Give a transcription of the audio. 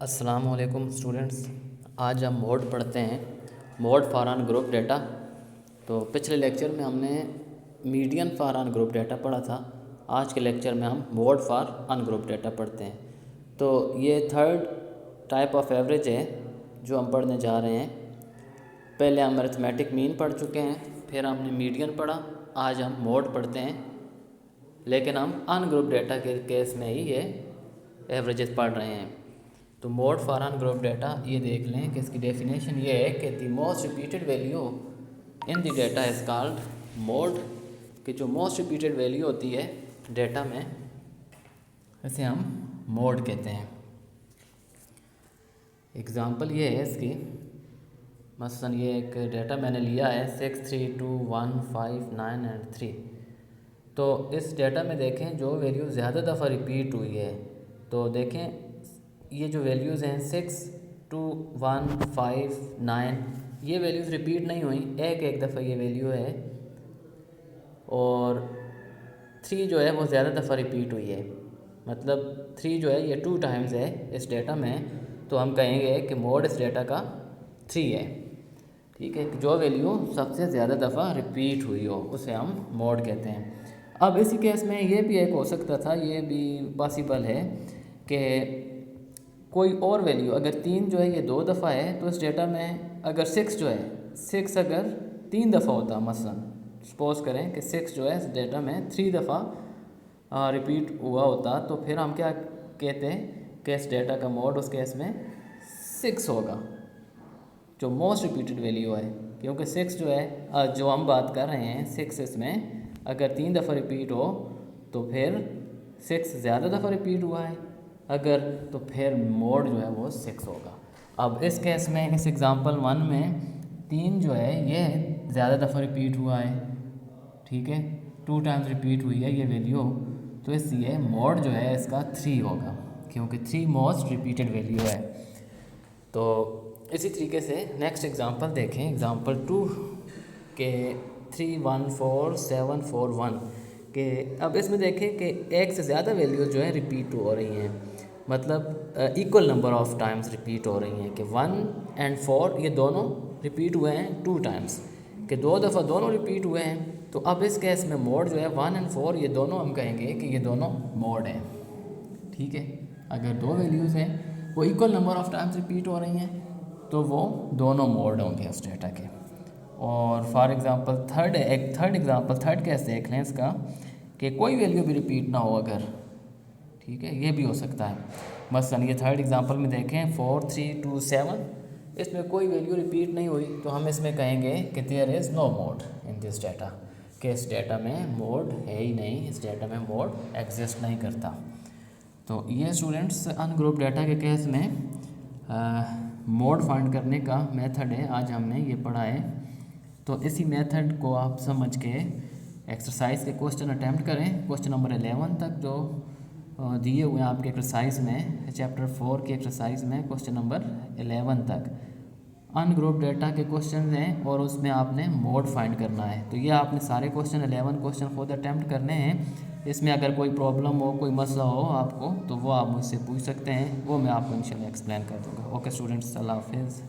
अस्सलाम वालेकुम स्टूडेंट्स। आज हम मोड पढ़ते हैं, mode for on group data. तो पिछले लेक्चर में हमने median for on group data पढ़ा था। आज के लेक्चर में हम mode for on group data पढ़ते हैं। तो ये थर्ड टाइप ऑफ एवरेज है जो हम पढ़ने जा रहे हैं। पहले हम अरिथमेटिक मीन पढ़ चुके हैं, फिर हमने मीडियन पढ़ा। आज हम मोड पढ़ते हैं, लेकिन हम अन ग्रुप डेटा के केस में ही ये एवरेजेस पढ़ रहे हैं। तो mode for on group data ये देख लें कि इसकी डेफिनेशन ये है कि the most repeated value in the data is called mode. कि जो मोस्ट रिपीटेड वैल्यू होती है डेटा में, इसे हम मोड कहते हैं। एग्ज़ाम्पल ये है इसकी, मसलन ये एक डेटा मैंने लिया है 6, 3, 2, 1, 5, 9 एंड 3। तो इस डेटा में देखें जो वैल्यू ज़्यादा दफ़ा रिपीट हुई है, तो देखें ये जो वैल्यूज़ हैं 6, 2, 1, 5, 9, ये वैल्यूज़ रिपीट नहीं हुई, एक दफ़ा ये वैल्यू है। और 3 जो है वो ज़्यादा दफ़ा रिपीट हुई है, मतलब 3 जो है ये 2 टाइम्स है इस डेटा में। तो हम कहेंगे कि मोड इस डेटा का 3 है। ठीक है, जो वैल्यू सबसे ज़्यादा दफ़ा रिपीट हुई हो उसे हम मोड कहते हैं। अब इसी केस में ये भी एक हो सकता था, ये भी पॉसिबल है कि कोई और वैल्यू, अगर 3 जो है ये 2 दफ़ा है, तो इस डेटा में अगर 6 जो है 6 अगर 3 दफ़ा होता, मसलन सपोज करें कि 6 जो है इस डेटा में 3 दफ़ा रिपीट हुआ होता, तो फिर हम क्या कहते हैं कि इस डेटा का मोड उस केस में 6 होगा, जो मोस्ट रिपीटेड वैल्यू है। क्योंकि 6 जो है जो हम बात कर रहे हैं 6, इसमें अगर 3 दफ़ा रिपीट हो तो फिर 6 ज़्यादा दफ़ा रिपीट हुआ है अगर, तो फिर मोड जो है वो 6 होगा। अब इस केस में, इस एग्ज़ाम्पल 1 में 3 जो है ये ज़्यादा दफ़ा रिपीट हुआ है, ठीक है, 2 टाइम्स रिपीट हुई है ये वैल्यू, तो इसलिए मोड जो है इसका 3 होगा, क्योंकि 3 मोस्ट रिपीटेड वैल्यू है। तो इसी तरीके से नेक्स्ट एग्ज़ाम्पल देखें, एग्ज़ाम्पल 2 के 3, 1, 4, 7, 4, 1 के। अब इसमें देखें कि एक से ज़्यादा वैल्यू जो है रिपीट हो रही हैं, मतलब equal number of times repeat हो रही हैं कि 1 एंड 4 ये दोनों रिपीट हुए हैं 2 टाइम्स, कि 2 दफ़ा दोनों रिपीट हुए हैं। तो अब इस केस में मोड जो है 1 एंड 4 ये दोनों हम कहेंगे कि ये दोनों मोड हैं। ठीक है, अगर 2 वैल्यूज़ हैं वो equal number of times repeat हो रही हैं तो वो दोनों मोड होंगे उस डेटा के। और फॉर एग्ज़ाम्पल थर्ड केस देख लें इसका, कि कोई वैल्यू भी रिपीट ना हो अगर, ठीक है, ये भी हो सकता है। मसलन ये थर्ड एग्जांपल में देखें 4, 3, 2, 7, इसमें कोई वैल्यू रिपीट नहीं हुई, तो हम इसमें कहेंगे कि there is no mode in this data, कि इस डेटा में मोड है ही नहीं, इस डेटा में मोड एग्जिस्ट नहीं करता। तो ये स्टूडेंट्स अनग्रुप डेटा के केस में मोड फाइंड करने का मेथड है, आज हमने ये पढ़ा है। तो इसी मेथड को आप समझ के एक्सरसाइज के क्वेश्चन अटैम्प्ट करें, क्वेश्चन नंबर 11 तक जो दिए हुए हैं आपके एक्सरसाइज में, चैप्टर 4 की एक्सरसाइज में क्वेश्चन नंबर 11 तक अनग्रुप डेटा के क्वेश्चन हैं और उसमें आपने मोड फाइंड करना है। तो ये आपने सारे क्वेश्चन 11 क्वेश्चन खुद अटैम्प्ट करने हैं। इसमें अगर कोई प्रॉब्लम हो, कोई मसला हो आपको, तो वो आप मुझसे पूछ सकते हैं, वो मैं आपको इंशाल्लाह एक्सप्लेन कर दूँगा। ओके स्टूडेंट्स, अल्लाह हाफिज़।